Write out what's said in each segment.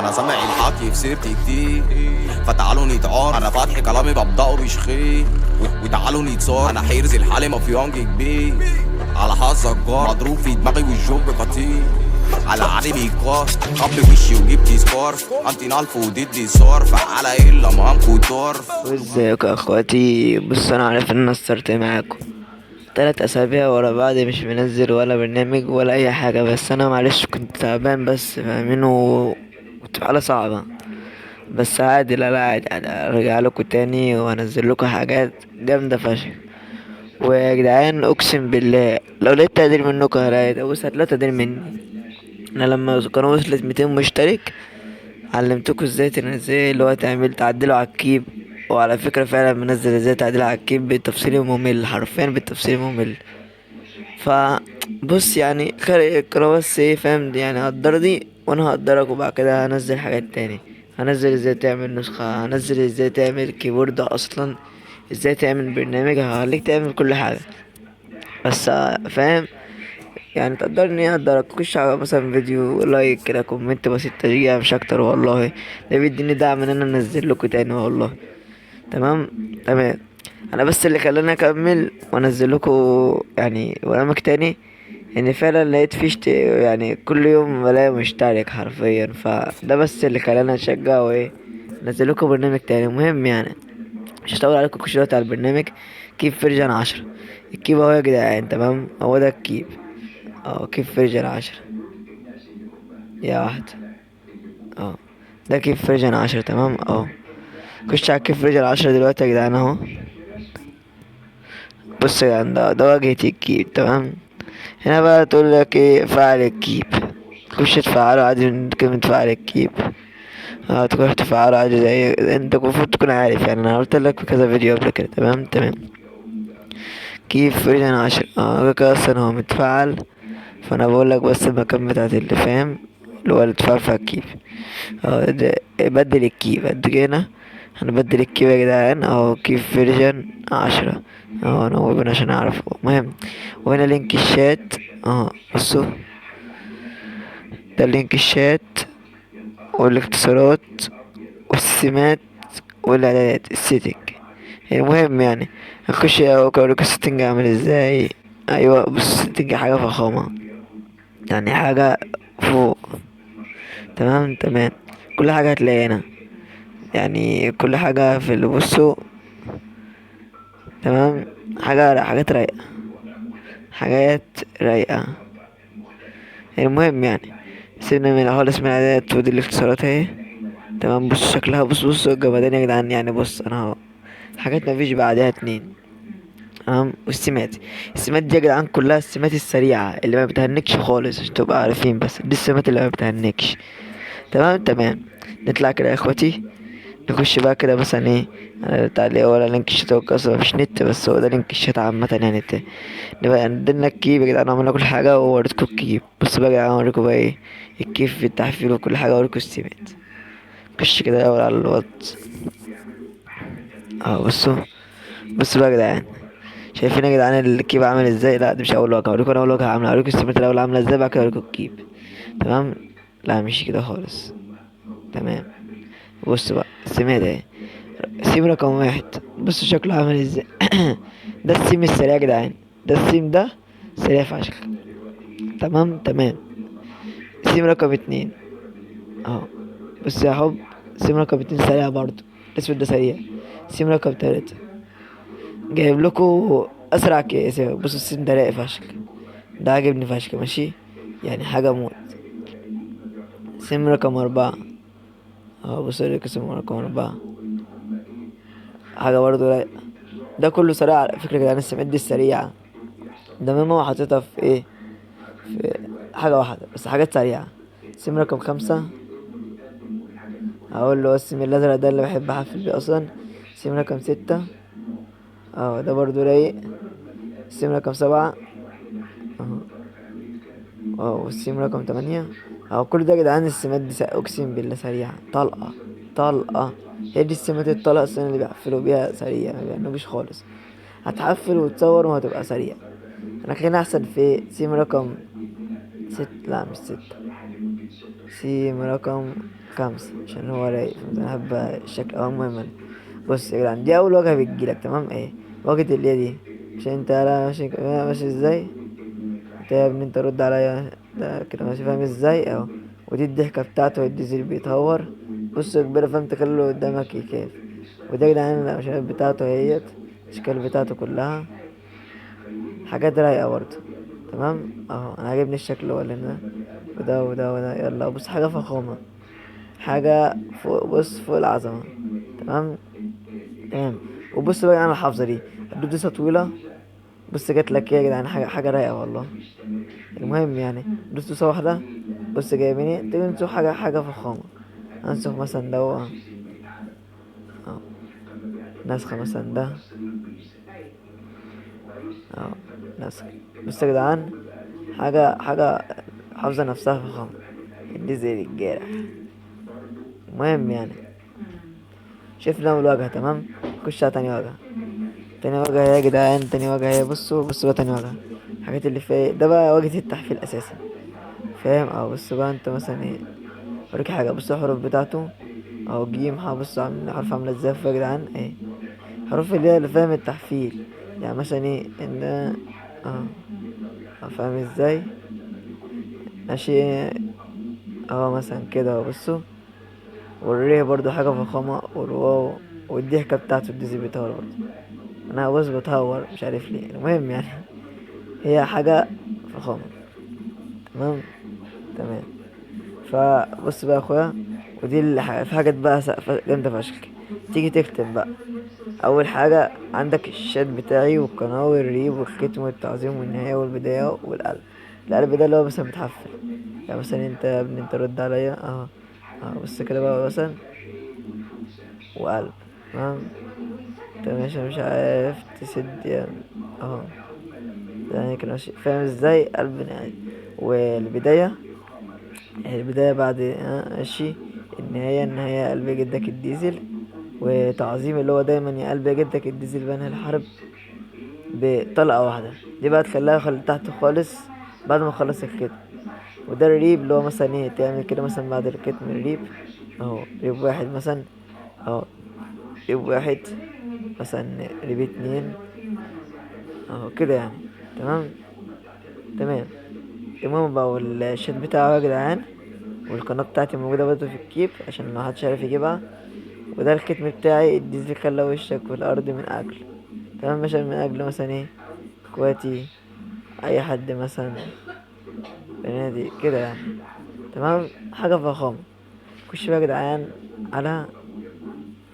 انا سامع الحكي في سيرتي كتير، فتعالوا نتعار. انا فاتح كلامي ببدأه بشخير، وتعالوا نتصار. انا حرز الحالي مافيانج كبير، على حظك جار مضروب في دماغي والجوب خطير. على عادي بيكار خب وشي وجبت سكارف، انتي الف وضدي صارف على الا مامكو طرف. وازيكم يا اخواتي؟ بص، انا عارف ان انا قصرت معاكم 3 اسابيع ورا بعض، مش منزل ولا برنامج ولا اي حاجه. بس انا معلش كنت تعبان، بس فاهمين كنت في حاله صعبه. بس عادي، لا لا عادي عادي، ارجع لكم تاني وانزل لكم حاجات جامده فشخ. ويا جدعان اقسم بالله لو لقيت تقدير منكم هلاقي، بص هتلاقي تقدير مني. انا لما القناه وصلت 200 مشترك علمتكم ازاي تنزلوا، اللي هو تعدلوا على الكيب. وعلى فكرة فعلا منزل ازاي تعديل على الكيب بالتفصيل ممل، حرفيا بالتفصيل ممل. بص يعني خلي القناة بس ايه فاهم يعني، قدر دي وانا هقدرك. وبعد كده هنزل حاجات تاني، هنزل ازاي تعمل نسخة، هنزل ازاي تعمل كيبورد اصلا، ازاي تعمل برنامج، هخليك تعمل كل حاجة. بس فاهم يعني، تقدرني اقدرك. خش على مثلا فيديو لايك كده، كومنت بسيط تشجيع مش اكتر والله. ده بيديني دعم ان انا انزل لكم تاني والله. تمام تمام. انا بس اللي خلاني اكمل وانزل لكم يعني برامج تاني، ان فعلا لقيت يعني كل يوم بلاقي مشترك حرفيا. فده بس اللي خلاني اشجع وايه انزل لكم برنامج تاني مهم يعني. مش هطول عليكم، خشوا دلوقتي على البرنامج. كيف فيرجن 10. الكيب اهو يا جدعان، تمام، هو ده الكيب. اه كيف فيرجن 10 يا واحد. اه ده كيف فيرجن 10 تمام. اه خش على كيف فيرجن 10 دلوقتي يا جدعان اهو. بص يا جدعان، ده واجهة الكيب تمام. هنا بقى تقول لك ايه، فعل الكيب. تخش تفعله عادي من كلمة فعل الكيب. اه تخش تفعله عادي، زي انت المفروض تكون عارف يعني، انا قلت لك في كذا فيديو قبل كده. تمام تمام. كيف فيرجن 10 كده اصلا هو متفعل. فانا بقول لك بس المكان بتاعت اللي فاهم، اللي هو اللي اتفعل فيها الكيب. اه ده بدل الكيب قد هنا. هنبدل الكيب يا جدعان اهو، كيب فيرجن 10. اه انا هو عشان اعرف مهم. وهنا لينك الشات. اه بصوا، ده لينك الشات والاختصارات والسمات والاعدادات السيتنج. المهم يعني نخش اوريكم السيتنج عامل ازاي. ايوه بص، السيتنج حاجه فخامه يعني، حاجه فوق. تمام تمام. كل حاجه هتلاقي هنا يعني، كل حاجه في اللي بصوا. تمام. حاجات رايقه، حاجات رايقه. المهم يعني سيبنا من خالص من الاعدادات، ودي الاختصارات اهي. تمام. بص شكلها، بص الجمدان يا جدعان يعني. بص انا اهو حاجات مفيش بعدها اتنين. تمام. والسمات، السمات دي يا جدعان كلها السمات السريعة اللي ما بتهنكش خالص عشان تبقى عارفين، بس دي السمات اللي ما بتهنكش. تمام تمام. نطلع كده يا اخواتي، نخش بقى كده مثلا ايه على بتاع اللي هو لينك الشات. هو اصلا مفيش نت، بس هو ده لينك الشات عامة يعني. نبقى عندنا الكيب يا جدعان، عملنا كل حاجة ووريتكم الكيب. بص بقى يا جدعان اوريكم بقى ايه الكيف في التحفيل وكل حاجة، اوريكم السمات. خش كده الاول على الوات. اه بصوا، بصوا بقى يا جدعان، شايفين يا جدعان الكيب عامل ازاي؟ لا دي مش اول واجهه، اوريكم انا اول واجهه عامله، اوريكم السمات الاول عامله ازاي، بعد كده اوريكم الكيب. تمام. لا مش كده خالص. تمام. بص بقى السمات اهي، سيم رقم 1. بصوا شكله عامل ازاي. ده السيم السريع يا جدعان، ده السيم ده سريع فشخ. تمام تمام. سيم رقم 2 اهو. بص يا حب، سيم رقم 2 سريع برضه، الاسود ده سريع. سيم رقم 3 جايب لكم اسرع كيس. بصوا السيم ده رايق فشخ، ده عاجبني فشخ ماشي يعني، حاجة موت. سيم رقم 4 اهو. بص لك سيم رقم 4، حاجة برضه رايقة. ده كله سريع على فكرة يا جدعان، السمات دي السريعة. ده ماما حاططها في ايه، في حاجة واحدة بس، حاجات سريعة. سيم رقم 5 اقول له السيم الازرق ده اللي بحب احفل بيه اصلا. سيم رقم 6 اهو، ده برضه رايق. سيم رقم 7 اهو. اه والسيم رقم 8 اهو. كل ده يا جدعان السمات دي اقسم بالله سريعة طلقة طلقة. هي دي السمات الطلقة السنة اللي بيحفلوا بيها سريع، ما بيعنوش خالص. هتحفل وتصور وهتبقى سريع. انا خلينا احسن في سيم رقم لا مش 6، سيم رقم 5 عشان هو رايق، فانا بحب الشكل. اه المهم أنا. بص يا جدعان، دي اول واجهة بتجيلك تمام، ايه واجهة اللي هي دي. عشان انت لا ماشي ازاي، انت يا ابني انت رد عليا، ده كده ماشي فاهم ازاي اهو. ودي الضحكة بتاعته، والديزل بيتهور. بص يا كبير، فاهم تخلي اللي قدامك يخاف. وده يا جدعان الأشكال بتاعته اهيت، الأشكال بتاعته كلها حاجات رايقة برضه. تمام اهو، انا عاجبني الشكل هو اللي هنا، وده يلا بص حاجة فخامة، حاجة فوق، بص فوق العظمة. تمام تمام. وبص بقى انا الحافظة دي الدوسة طويلة. بص جات لك ايه يا جدعان، حاجة رايقة والله. المهم يعني دوس دوسة واحدة. بص جايبيني تيجي نسوق حاجة فخامة. هنسوق مثلا ده اهو، نسخة مثلا ده اهو، نسخة. بص يا جدعان، حاجة حافظة نفسها فخامة، دي زي الجارح. المهم يعني شفنا أول واجهة تمام، نخش على تاني واجهة. تاني واجهة يا جدعان، تاني واجهة هي بصوا بقى تاني واجهة. الحاجات اللي فيها ده بقى واجهة التحفيل أساسا، فاهم؟ اه بص بقى انت مثلا ايه، اوريك حاجة. بص الحروف بتاعته اهو، جيم بص حرف عاملة ازاي يا جدعان ايه، حروف اللي هي اللي فاهم التحفيل. يعني مثلا ايه ان اه فاهم ازاي، ماشي اه مثلا كده اهو بصوا. والريه برضو حاجة فخامة، والواو والضحكة بتاعته الديزي بيتهور برضو. انا بص بتهور مش عارف ليه، المهم يعني هي حاجة فخامة. تمام تمام. فبص بقى يا اخويا، ودي في حاجات بقى جامدة فشخ. تيجي تكتب بقى، اول حاجة عندك الشات بتاعي والقناة والريب والختم والتعظيم والنهاية والبداية والقلب. القلب ده اللي هو مثلا بتحفل، يعني مثلا انت يا ابني انت رد عليا اه اه بص كده بقى مثلا، وقلب. تمام. انت مش عارف تسد اه، يعني كده ماشي فاهم ازاي قلب يعني. والبداية، البداية بعد ماشي. النهاية قلب جدك الديزل. وتعظيم اللي هو دايما يا قلب جدك الديزل بنهي الحرب بطلقة واحدة. دي بقى تخليها تحت خالص بعد ما خلص الكتم. وده الريب اللي هو مثلا ايه، تعمل كده مثلا بعد الكتم الريب اهو، ريب واحد مثلا اهو، ريب واحد مثلا، ريب اتنين اهو كده يعني. تمام تمام. المهم بقى والشات بتاعه يا جدعان، والقناة بتاعتي موجودة برضه في الكيب عشان لو محدش عارف يجيبها. وده الختم بتاعي، الديزل خلى وشك في الأرض من أجل. تمام مثلا من أجل مثلا ايه، اخواتي، أي حد مثلا، بنادي كده يعني. تمام حاجة فخامة. خش بقى يا جدعان على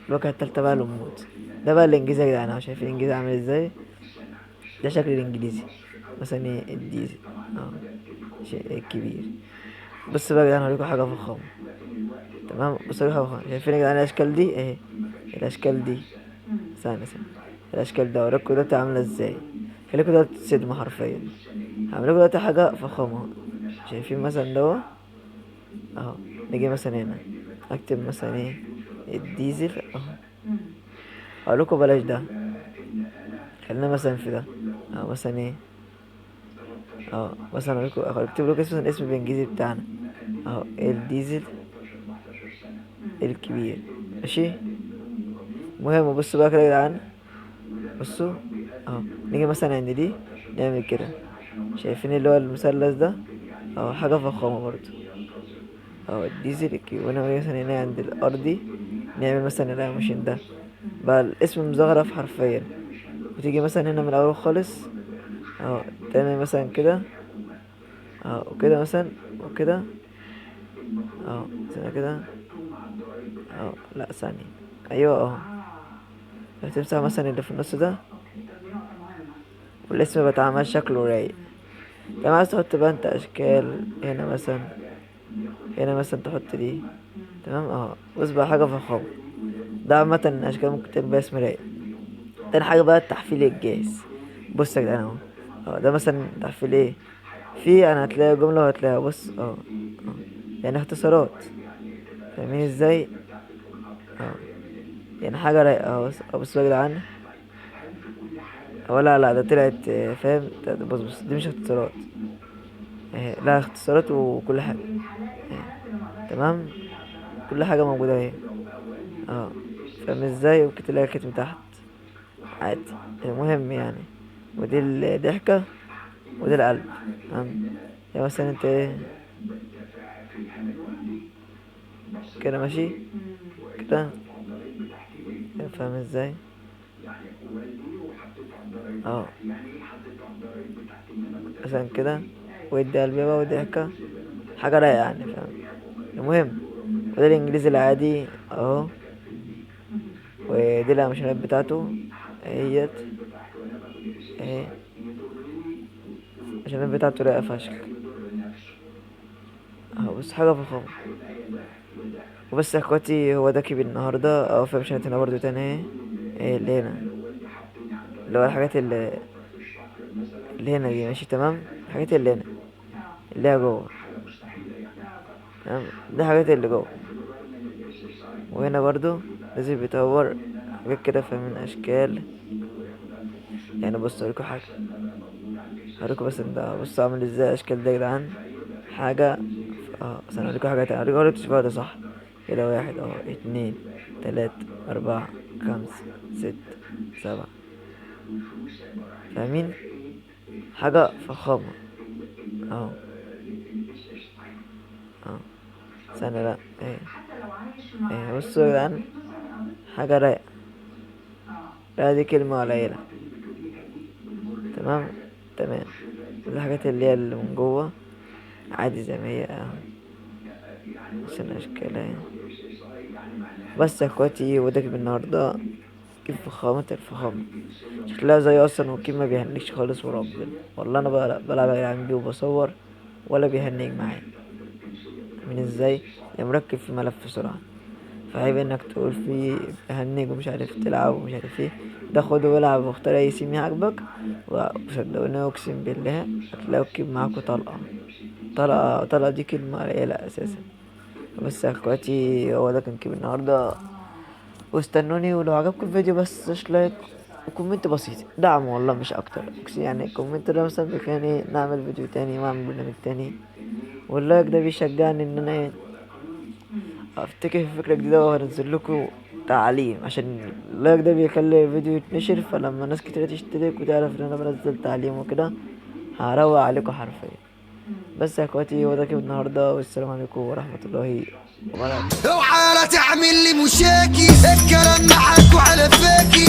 الواجهة التالتة بقى، الأموت. ده بقى الإنجليزي يا جدعان اهو، شايفين الإنجليزي عامل ازاي، ده شكل الإنجليزي. مثلا ايه الديزل اه، شيء كبير. بص بقى يا جدعان هوريكوا حاجة فخامة. تمام بصوا حاجة فخامة، شايفين يا جدعان الأشكال دي اهي، الأشكال دي ثانية. الأشكال ده هوريكوا دلوقتي عاملة ازاي، خليكوا دلوقتي تصدموا حرفيا. هعملكوا دلوقتي حاجة فخامة. شايفين مثلا ده اهو، نيجي مثلا هنا اكتب مثلا ايه الديزل اهو. اقولكوا بلاش ده، خلينا مثلا في ده اهو مثلا ايه اهو مثلا اقولكوا اكتب لكم اسم بالانجليزي بتاعنا اهو، الديزل الكبير. ماشي. المهم بصوا بقى كده يا جدعان، بصوا اهو، نيجي مثلا عند دي نعمل كده. شايفين اللي هو المثلث ده اهو، حاجة فخامة برضو اهو، الديزل الكبير. وانا مثلا هنا عند الارضي نعمل مثلا الانيميشن ده بقى، الاسم مزخرف حرفيا. وتيجي مثلا هنا من الاول خالص اهو، تعمل مثلا كده اهو، وكده مثلا، وكده اهو، ثانية كده اهو، لا ثانية، ايوه اهو. هتمسح مثلا اللي في النص ده، والاسم بتعمل شكله رايق. لما عايز تحط بقى انت اشكال هنا مثلا، هنا مثلا تحط دي. تمام اهو بص بقى حاجة فخامة. ده عامة اشكال ممكن تبقى اسم رايق. تاني حاجة بقى التحفيل الجاهز. بص يا جدعان اهو، اهو ده مثلا تحفيل ايه، في انا هتلاقي جملة وهتلاقيها بص اه يعني اختصارات، فاهمين ازاي اه، يعني حاجة رايقة اهو. بص بقى يا جدعان، لا لا ده طلعت فاهم بص دي مش اختصارات لا اختصارات وكل حاجة تمام. كل حاجة موجودة اهي. اه، فاهم ازاي؟ ممكن تلاقي ختم تحت عادي. المهم يعني، ودي الضحكة ودي القلب. تمام. يعني مثلا انت ايه كده ماشي كده، فاهم ازاي؟ اه، مثلا كده، ودي قلبي بقى وضحكة، حاجة رايقة يعني، فاهم؟ المهم، وده الانجليزي العادي اهو، ودي الامشنات بتاعته اهيت اهي. الامشنات بتاعته رايقة فشخ اهو، بس حاجة فخامة. وبس يا اخواتي، هو ده كيب النهاردة اهو. في امشنات هنا برضو تاني اهي، ايه اللي هنا، اللي هو الحاجات اللي هنا دي، ماشي تمام. الحاجات اللي هنا اللي هي جوه، تمام. دي الحاجات اللي جوه. وهنا برضو لازم بيطور حاجات كده، فاهم؟ من اشكال يعني. بص اوريكم حاجه، هوريكم بس ده، بص عامل ازاي اشكال ده يا جدعان. حاجه بس انا اوريكم حاجه تانية، اوريكم تشوفوها ده صح كده. واحد اهو، اتنين، تلاتة، اربعة، خمسة، ستة، سبعة، فاهمين؟ حاجه فخامه اهو. اه، استنى، لا ايه ايه، بصوا يا جدعان، حاجه رايقه. لا دي كلمه قليله. تمام. تمام. الحاجات اللي هي اللي من جوه عادي زي ما هي اهو، عشان اشكالها يعني. بس يا اخواتي، وده كيف النهارده، كيف فخامة الفخامة. شكلها زي اصلا، والكيف ما بيهنيكش خالص وربنا. والله انا بلعب يا جدعان بيه وبصور، ولا بيهنيك معايا. من ازاي؟ يا مركب في ملف سرعة، فعيب انك تقول فيه بيهنيك ومش عارف تلعب ومش عارف ايه. ده خده والعب واختار اي سيم يعجبك، وصدقوني اقسم بالله هتلاقوا الكيب معاكوا طلقة. طلقة دي كلمة قليلة اساسا. بس يا اخواتي، هو ده كان كيب النهارده. واستنوني، ولو عجبكم الفيديو بس لايك وكومنت بسيط دعم، والله مش اكتر. يعني الكومنت ده مثلا بيخليني نعمل فيديو تاني واعمل برنامج تاني، واللايك ده بيشجعني ان انا افتكر في فكرة جديدة وهنزل لكم تعليم. عشان اللايك ده بيخلي الفيديو يتنشر، فلما ناس كتير تشترك وتعرف ان انا بنزل تعليم وكده، هروق عليكم حرفيا. بس يا اخواتي، هو ده كده النهارده، والسلام عليكم ورحمة الله وبركاته. اوعى لا تعمل لي مشاكي، الكلام معاك وعلى فاكي.